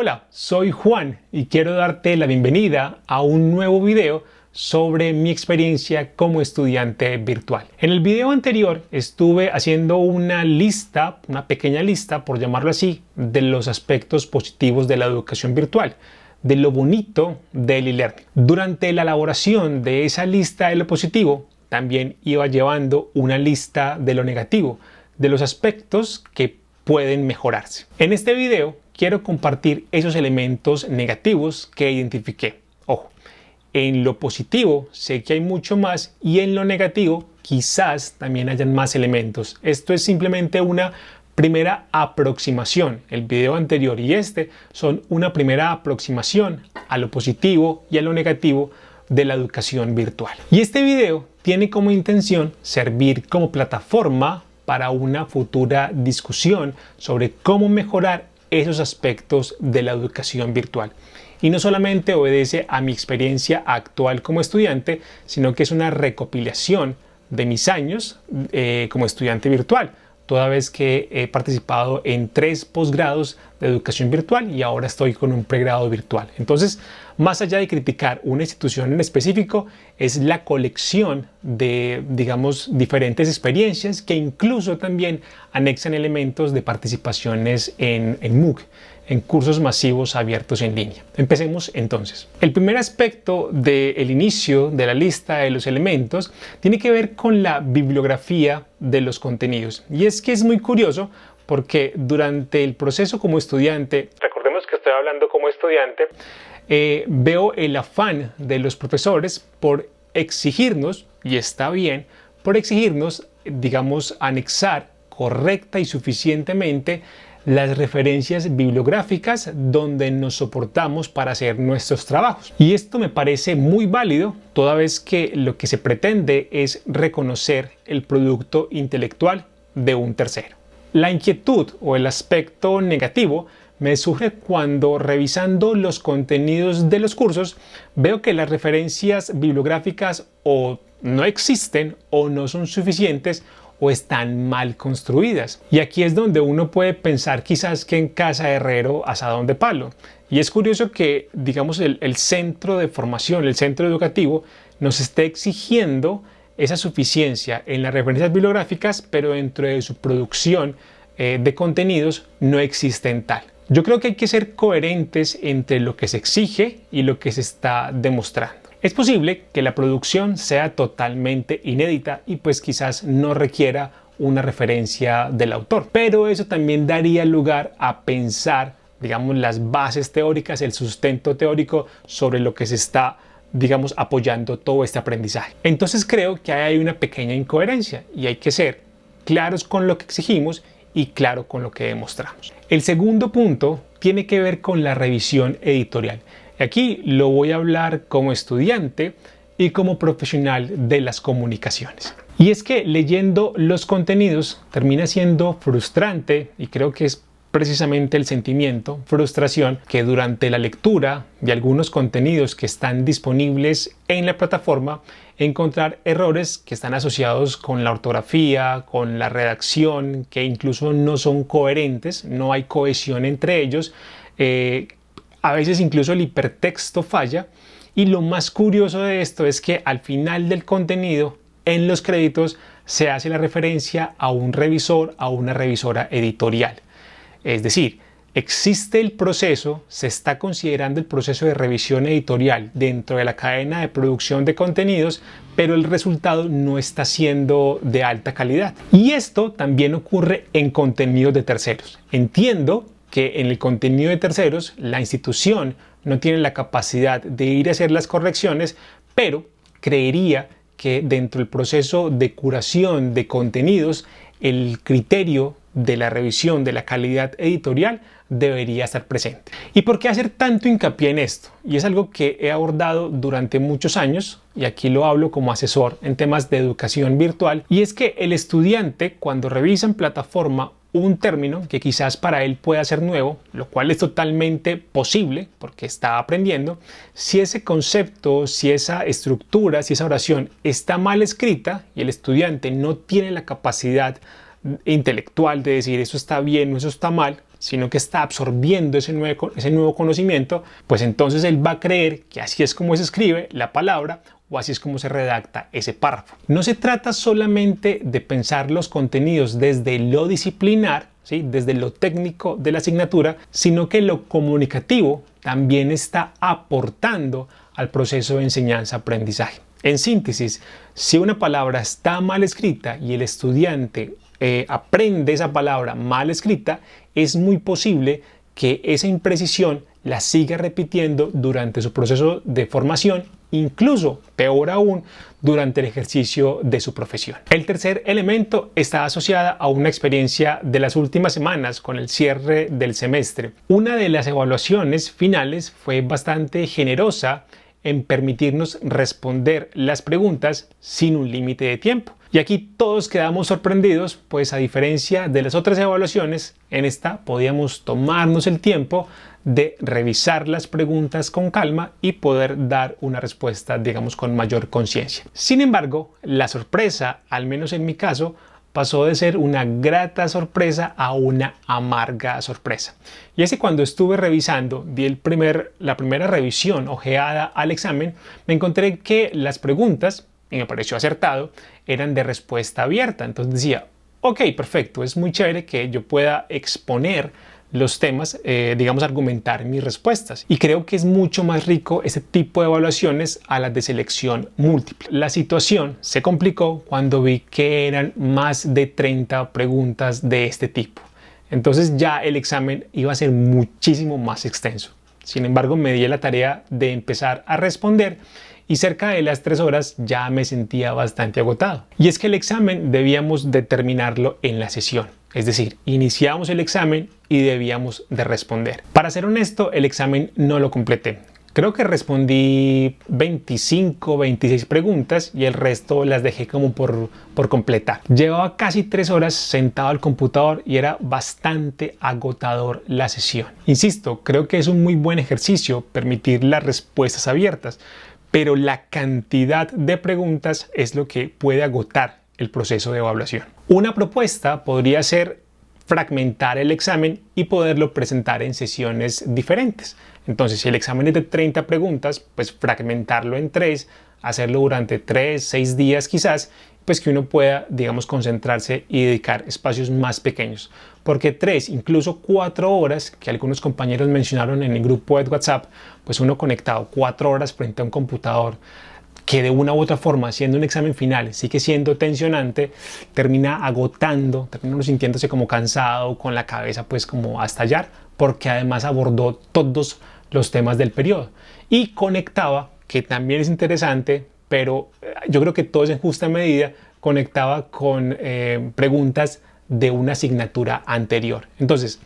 Hola, soy Juan y quiero darte la bienvenida a un nuevo video sobre mi experiencia como estudiante virtual. En el video anterior estuve haciendo una pequeña lista, por llamarlo así, de los aspectos positivos de la educación virtual, de lo bonito del e-learning. Durante la elaboración de esa lista de lo positivo, también iba llevando una lista de lo negativo, de los aspectos que pueden mejorarse. En este video quiero compartir esos elementos negativos que identifiqué. Ojo, en lo positivo sé que hay mucho más y en lo negativo quizás también hayan más elementos. Esto es simplemente una primera aproximación. El video anterior y este son una primera aproximación a lo positivo y a lo negativo de la educación virtual. Y este video tiene como intención servir como plataforma para una futura discusión sobre cómo mejorar esos aspectos de la educación virtual. Y no solamente obedece a mi experiencia actual como estudiante, sino que es una recopilación de mis años como estudiante virtual, toda vez que he participado en 3 posgrados de educación virtual y ahora estoy con un pregrado virtual. Entonces, más allá de criticar una institución en específico, es la colección de, digamos, diferentes experiencias que incluso también anexan elementos de participaciones en MOOC, en cursos masivos abiertos en línea. Empecemos entonces. El primer aspecto del inicio de la lista de los elementos tiene que ver con la bibliografía de los contenidos. Y es que es muy curioso porque durante el proceso como estudiante, recordemos que estoy hablando como estudiante, veo el afán de los profesores por exigirnos, y está bien, por exigirnos, digamos, anexar correcta y suficientemente las referencias bibliográficas donde nos soportamos para hacer nuestros trabajos. Y esto me parece muy válido, toda vez que lo que se pretende es reconocer el producto intelectual de un tercero. La inquietud o el aspecto negativo me surge cuando, revisando los contenidos de los cursos, veo que las referencias bibliográficas o no existen o no son suficientes o están mal construidas. Y aquí es donde uno puede pensar quizás que en casa de herrero asadón de palo. Y es curioso que, digamos, el centro de formación, el centro educativo, nos esté exigiendo esa suficiencia en las referencias bibliográficas, pero dentro de su producción de contenidos no existen tal. Yo creo que hay que ser coherentes entre lo que se exige y lo que se está demostrando. Es posible que la producción sea totalmente inédita y pues quizás no requiera una referencia del autor, pero eso también daría lugar a pensar, digamos, las bases teóricas, el sustento teórico sobre lo que se está, digamos, apoyando todo este aprendizaje. Entonces creo que hay una pequeña incoherencia y hay que ser claros con lo que exigimos y claro con lo que demostramos. El segundo punto tiene que ver con la revisión editorial. Aquí lo voy a hablar como estudiante y como profesional de las comunicaciones. Y es que leyendo los contenidos termina siendo frustrante, y creo que es precisamente el sentimiento, frustración, que durante la lectura de algunos contenidos que están disponibles en la plataforma, encontrar errores que están asociados con la ortografía, con la redacción, que incluso no son coherentes, no hay cohesión entre ellos. A veces incluso el hipertexto falla, y lo más curioso de esto es que al final del contenido, en los créditos, se hace la referencia a un revisor, a una revisora editorial. Es decir, existe el proceso, se está considerando el proceso de revisión editorial dentro de la cadena de producción de contenidos, pero el resultado no está siendo de alta calidad. Y esto también ocurre en contenidos de terceros. Entiendo que en el contenido de terceros la institución no tiene la capacidad de ir a hacer las correcciones, pero creería que dentro del proceso de curación de contenidos el criterio de la revisión de la calidad editorial debería estar presente. ¿Y por qué hacer tanto hincapié en esto? Y es algo que he abordado durante muchos años, y aquí lo hablo como asesor en temas de educación virtual, y es que el estudiante, cuando revisa en plataforma un término que quizás para él pueda ser nuevo, lo cual es totalmente posible porque está aprendiendo, si ese concepto, si esa estructura, si esa oración está mal escrita y el estudiante no tiene la capacidad intelectual de decir eso está bien o eso está mal, sino que está absorbiendo ese nuevo conocimiento, pues entonces él va a creer que así es como se escribe la palabra o así es como se redacta ese párrafo. No se trata solamente de pensar los contenidos desde lo disciplinar, ¿sí?, desde lo técnico de la asignatura, sino que lo comunicativo también está aportando al proceso de enseñanza-aprendizaje. En síntesis, si una palabra está mal escrita y el estudiante aprende esa palabra mal escrita, es muy posible que esa imprecisión la siga repitiendo durante su proceso de formación, incluso, peor aún, durante el ejercicio de su profesión. El tercer elemento está asociado a una experiencia de las últimas semanas con el cierre del semestre. Una de las evaluaciones finales fue bastante generosa en permitirnos responder las preguntas sin un límite de tiempo. Y aquí todos quedamos sorprendidos, pues a diferencia de las otras evaluaciones, en esta podíamos tomarnos el tiempo de revisar las preguntas con calma y poder dar una respuesta, digamos, con mayor conciencia. Sin embargo, la sorpresa, al menos en mi caso, pasó de ser una grata sorpresa a una amarga sorpresa. Y es que cuando estuve revisando, la primera revisión ojeada al examen, me encontré que las preguntas, y me pareció acertado, eran de respuesta abierta. Entonces decía, ok, perfecto, es muy chévere que yo pueda exponer los temas, digamos, argumentar mis respuestas. Y creo que es mucho más rico este tipo de evaluaciones a las de selección múltiple. La situación se complicó cuando vi que eran más de 30 preguntas de este tipo. Entonces ya el examen iba a ser muchísimo más extenso. Sin embargo, me di la tarea de empezar a responder y cerca de las 3 horas ya me sentía bastante agotado. Y es que el examen debíamos de terminarlo en la sesión. Es decir, iniciamos el examen y debíamos de responder. Para ser honesto, el examen no lo completé. Creo que respondí 25, 26 preguntas y el resto las dejé como por completar. Llevaba casi 3 horas sentado al computador y era bastante agotador la sesión. Insisto, creo que es un muy buen ejercicio permitir las respuestas abiertas, pero la cantidad de preguntas es lo que puede agotar el proceso de evaluación. Una propuesta podría ser fragmentar el examen y poderlo presentar en sesiones diferentes. Entonces, si el examen es de 30 preguntas, pues fragmentarlo en 3, hacerlo durante 3, 6 días quizás, pues que uno pueda, digamos, concentrarse y dedicar espacios más pequeños. Porque 3, incluso 4 horas, que algunos compañeros mencionaron en el grupo de WhatsApp, pues uno conectado 4 horas frente a un computador, que de una u otra forma, siendo un examen final, sigue siendo tensionante, termina agotando, termina uno sintiéndose como cansado, con la cabeza pues como a estallar, porque además abordó todos los temas del periodo y conectaba, que también es interesante, pero yo creo que todo es en justa medida, conectaba con preguntas de una asignatura anterior. Entonces,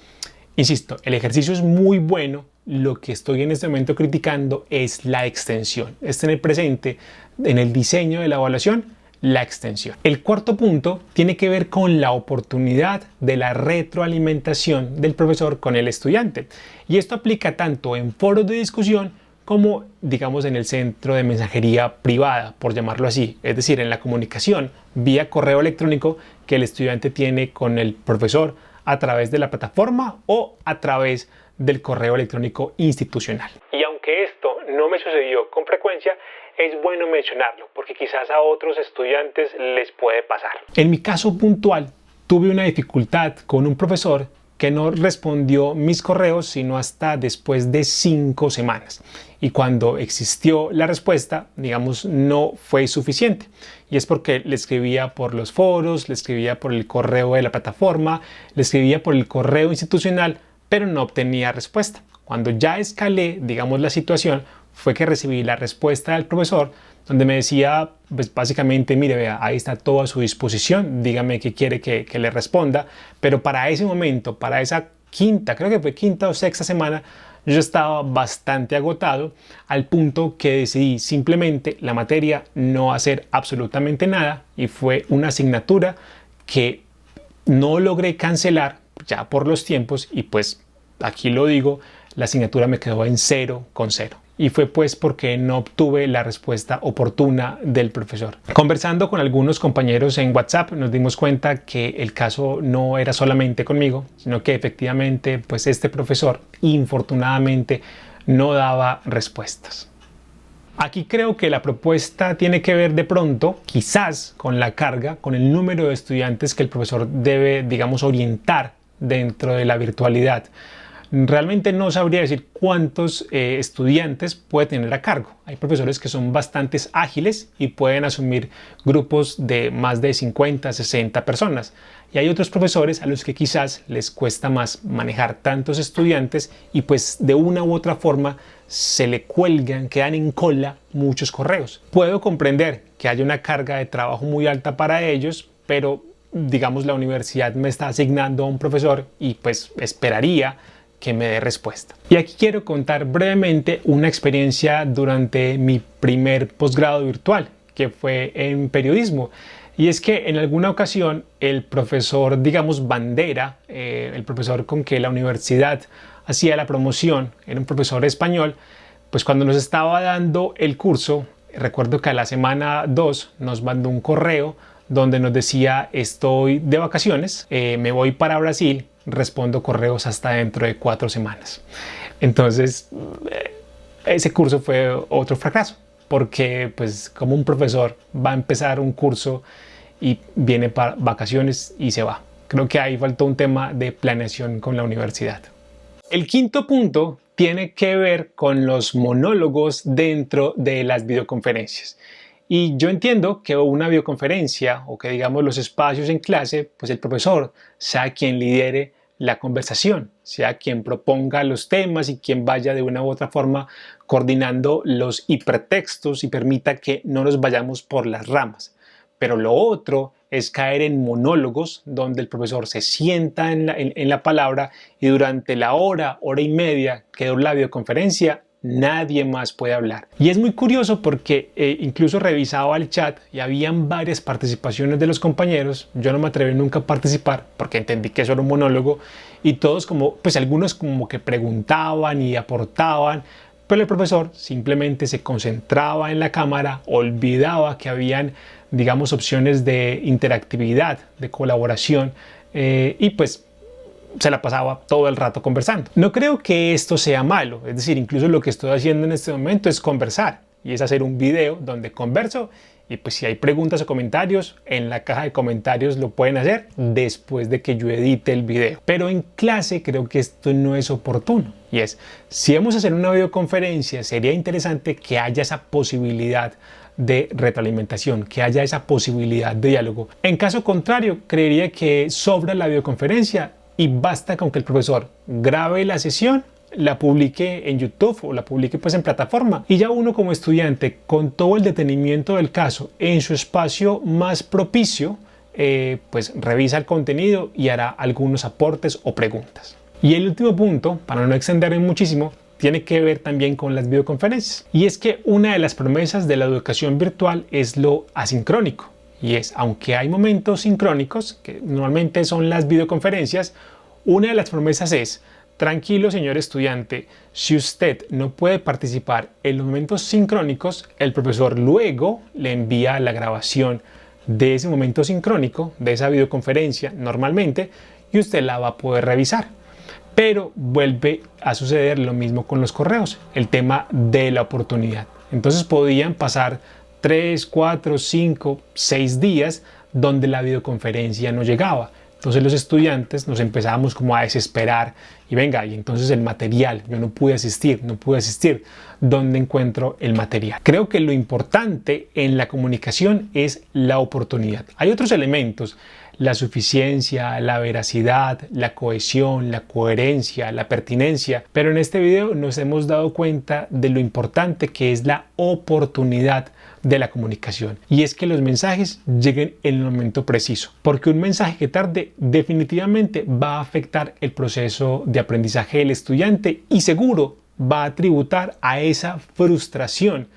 insisto, el ejercicio es muy bueno. Lo que estoy en este momento criticando es la extensión. Es tener presente en el diseño de la evaluación la extensión. El cuarto punto tiene que ver con la oportunidad de la retroalimentación del profesor con el estudiante. Y esto aplica tanto en foros de discusión como, digamos, en el centro de mensajería privada, por llamarlo así. Es decir, en la comunicación vía correo electrónico que el estudiante tiene con el profesor a través de la plataforma o a través del correo electrónico institucional. Y aunque esto no me sucedió con frecuencia, es bueno mencionarlo porque quizás a otros estudiantes les puede pasar. En mi caso puntual, tuve una dificultad con un profesor que no respondió mis correos sino hasta después de 5 semanas. Y cuando existió la respuesta, digamos, no fue suficiente. Y es porque le escribía por los foros, le escribía por el correo de la plataforma, le escribía por el correo institucional, pero no obtenía respuesta. Cuando ya escalé, digamos, la situación, fue que recibí la respuesta del profesor, donde me decía, pues básicamente, mire, vea, ahí está todo a su disposición, dígame qué quiere que le responda, pero para ese momento, para esa creo que fue quinta o sexta semana, yo estaba bastante agotado, al punto que decidí simplemente la materia no hacer absolutamente nada, y fue una asignatura que no logré cancelar ya por los tiempos, y pues aquí lo digo, la asignatura me quedó en 0 con 0. y fue pues porque no obtuve la respuesta oportuna del profesor. Conversando con algunos compañeros en WhatsApp nos dimos cuenta que el caso no era solamente conmigo, sino que efectivamente pues este profesor infortunadamente no daba respuestas. Aquí creo que la propuesta tiene que ver de pronto, quizás, con la carga, con el número de estudiantes que el profesor debe, digamos, orientar dentro de la virtualidad. Realmente no sabría decir cuántos estudiantes puede tener a cargo. Hay profesores que son bastante ágiles y pueden asumir grupos de más de 50, 60 personas. Y hay otros profesores a los que quizás les cuesta más manejar tantos estudiantes y pues de una u otra forma se le cuelgan, quedan en cola muchos correos. Puedo comprender que haya una carga de trabajo muy alta para ellos, pero digamos la universidad me está asignando a un profesor y pues esperaría que me dé respuesta. Y aquí quiero contar brevemente una experiencia durante mi primer posgrado virtual, que fue en periodismo. Y es que en alguna ocasión el profesor, digamos bandera, el profesor con que la universidad hacía la promoción, era un profesor español, pues cuando nos estaba dando el curso, recuerdo que a la semana 2 nos mandó un correo donde nos decía: estoy de vacaciones, me voy para Brasil, respondo correos hasta dentro de 4 semanas. Entonces, ese curso fue otro fracaso, porque pues como un profesor va a empezar un curso y viene para vacaciones y se va. Creo que ahí faltó un tema de planeación con la universidad. El quinto punto tiene que ver con los monólogos dentro de las videoconferencias. Y yo entiendo que una videoconferencia o que digamos los espacios en clase, pues el profesor sea quien lidere la conversación, sea quien proponga los temas y quien vaya de una u otra forma coordinando los hipertextos y permita que no nos vayamos por las ramas. Pero lo otro es caer en monólogos donde el profesor se sienta en la palabra y durante la hora y media que dura la videoconferencia nadie más puede hablar. Y es muy curioso porque incluso revisaba el chat y habían varias participaciones de los compañeros. Yo no me atreví nunca a participar porque entendí que eso era un monólogo y todos pues algunos como que preguntaban y aportaban, pero el profesor simplemente se concentraba en la cámara, olvidaba que habían, digamos, opciones de interactividad, de colaboración y pues se la pasaba todo el rato conversando. No creo que esto sea malo, es decir, incluso lo que estoy haciendo en este momento es conversar y es hacer un video donde converso y pues si hay preguntas o comentarios en la caja de comentarios lo pueden hacer después de que yo edite el video. Pero en clase creo que esto no es oportuno y es, si vamos a hacer una videoconferencia sería interesante que haya esa posibilidad de retroalimentación, que haya esa posibilidad de diálogo. En caso contrario, creería que sobra la videoconferencia y basta con que el profesor grabe la sesión, la publique en YouTube o la publique pues en plataforma y ya uno como estudiante con todo el detenimiento del caso en su espacio más propicio pues revisa el contenido y hará algunos aportes o preguntas. Y el último punto, para no extenderme muchísimo, tiene que ver también con las videoconferencias y es que una de las promesas de la educación virtual es lo asincrónico. Y es, aunque hay momentos sincrónicos, que normalmente son las videoconferencias, una de las promesas es, tranquilo señor estudiante, si usted no puede participar en los momentos sincrónicos, el profesor luego le envía la grabación de ese momento sincrónico, de esa videoconferencia normalmente, y usted la va a poder revisar. Pero vuelve a suceder lo mismo con los correos, el tema de la oportunidad. Entonces podían pasar 3, 4, 5, 6 días donde la videoconferencia no llegaba. Entonces los estudiantes nos empezábamos como a desesperar y venga, y entonces el material, yo no pude asistir, ¿dónde encuentro el material? Creo que lo importante en la comunicación es la oportunidad. Hay otros elementos, la suficiencia, la veracidad, la cohesión, la coherencia, la pertinencia, pero en este video nos hemos dado cuenta de lo importante que es la oportunidad de la comunicación y es que los mensajes lleguen en el momento preciso, porque un mensaje que tarde definitivamente va a afectar el proceso de aprendizaje del estudiante y seguro va a tributar a esa frustración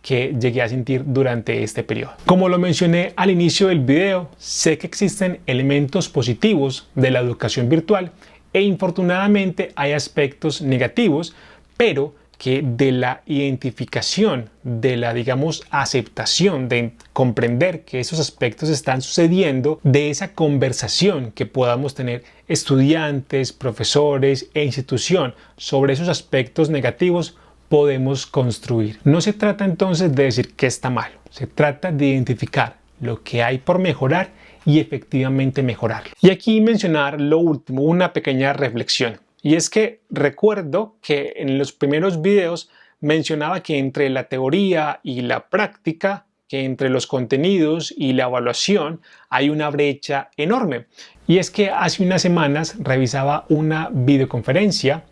que llegué a sentir durante este periodo. Como lo mencioné al inicio del video, sé que existen elementos positivos de la educación virtual e infortunadamente hay aspectos negativos, pero que de la identificación, de la, digamos, aceptación, de comprender que esos aspectos están sucediendo, de esa conversación que podamos tener estudiantes, profesores e institución sobre esos aspectos negativos, podemos construir. No se trata entonces de decir que está mal, se trata de identificar lo que hay por mejorar y efectivamente mejorarlo. Y aquí mencionar lo último, una pequeña reflexión. Y es que recuerdo que en los primeros videos mencionaba que entre la teoría y la práctica, que entre los contenidos y la evaluación hay una brecha enorme. Y es que hace unas semanas revisaba una videoconferencia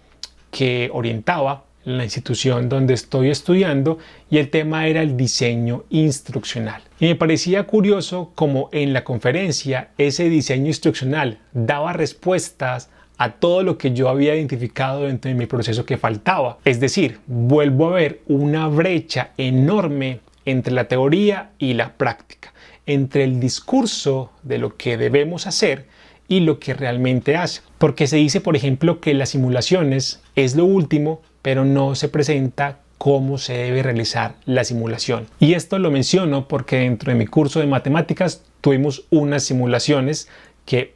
que orientaba la institución donde estoy estudiando y el tema era el diseño instruccional. Y me parecía curioso cómo en la conferencia ese diseño instruccional daba respuestas a todo lo que yo había identificado dentro de mi proceso que faltaba. Es decir, vuelvo a ver una brecha enorme entre la teoría y la práctica, entre el discurso de lo que debemos hacer y lo que realmente hace. Porque se dice, por ejemplo, que las simulaciones es lo último, pero no se presenta cómo se debe realizar la simulación. Y esto lo menciono porque dentro de mi curso de matemáticas tuvimos unas simulaciones que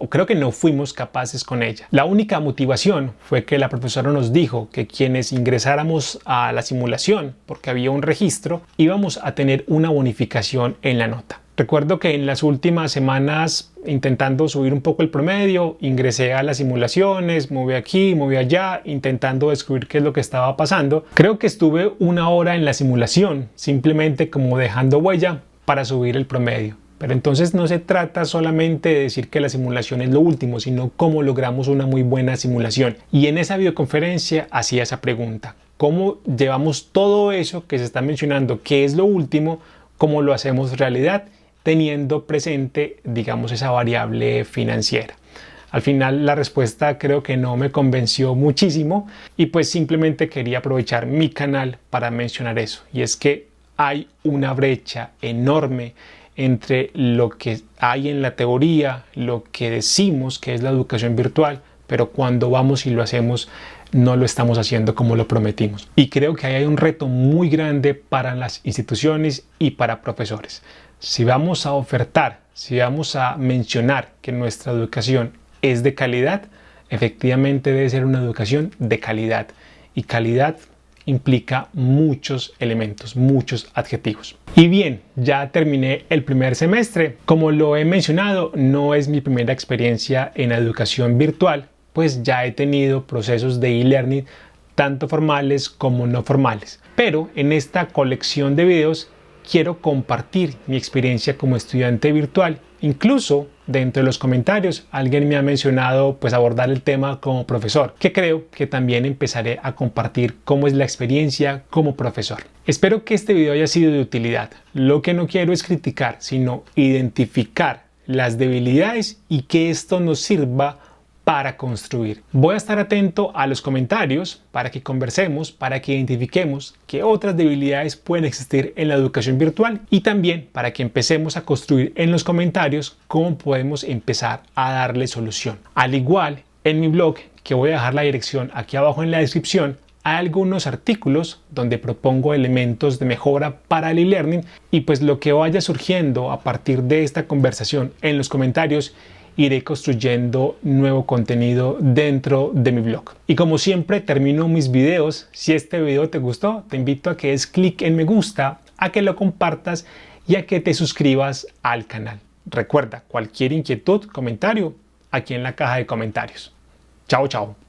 creo que no fuimos capaces con ella. La única motivación fue que la profesora nos dijo que quienes ingresáramos a la simulación, porque había un registro, íbamos a tener una bonificación en la nota. Recuerdo que en las últimas semanas, intentando subir un poco el promedio, ingresé a las simulaciones, moví aquí, moví allá, intentando descubrir qué es lo que estaba pasando. Creo que estuve 1 hora en la simulación, simplemente como dejando huella para subir el promedio. Pero entonces no se trata solamente de decir que la simulación es lo último, sino cómo logramos una muy buena simulación. Y en esa videoconferencia hacía esa pregunta. ¿Cómo llevamos todo eso que se está mencionando, que es lo último, cómo lo hacemos realidad, teniendo presente, digamos, esa variable financiera? Al final la respuesta creo que no me convenció muchísimo y pues simplemente quería aprovechar mi canal para mencionar eso. Y es que hay una brecha enorme entre lo que hay en la teoría, lo que decimos que es la educación virtual, pero cuando vamos y lo hacemos no lo estamos haciendo como lo prometimos. Y creo que ahí hay un reto muy grande para las instituciones y para profesores. Si vamos a ofertar, si vamos a mencionar que nuestra educación es de calidad, efectivamente debe ser una educación de calidad. Y calidad implica muchos elementos, muchos adjetivos. Y bien, ya terminé el primer semestre. Como lo he mencionado, no es mi primera experiencia en educación virtual, pues ya he tenido procesos de e-learning tanto formales como no formales. Pero en esta colección de videos quiero compartir mi experiencia como estudiante virtual. Incluso dentro de los comentarios alguien me ha mencionado pues abordar el tema como profesor, que creo que también empezaré a compartir cómo es la experiencia como profesor. Espero que este video haya sido de utilidad. Lo que no quiero es criticar, sino identificar las debilidades y que esto nos sirva para construir. Voy a estar atento a los comentarios para que conversemos, para que identifiquemos qué otras debilidades pueden existir en la educación virtual y también para que empecemos a construir en los comentarios cómo podemos empezar a darle solución. Al igual, en mi blog, que voy a dejar la dirección aquí abajo en la descripción, hay algunos artículos donde propongo elementos de mejora para el e-learning y pues lo que vaya surgiendo a partir de esta conversación en los comentarios iré construyendo nuevo contenido dentro de mi blog. Y como siempre termino mis videos, si este video te gustó, te invito a que des clic en me gusta, a que lo compartas y a que te suscribas al canal. Recuerda, cualquier inquietud, comentario, aquí en la caja de comentarios. Chao, chao.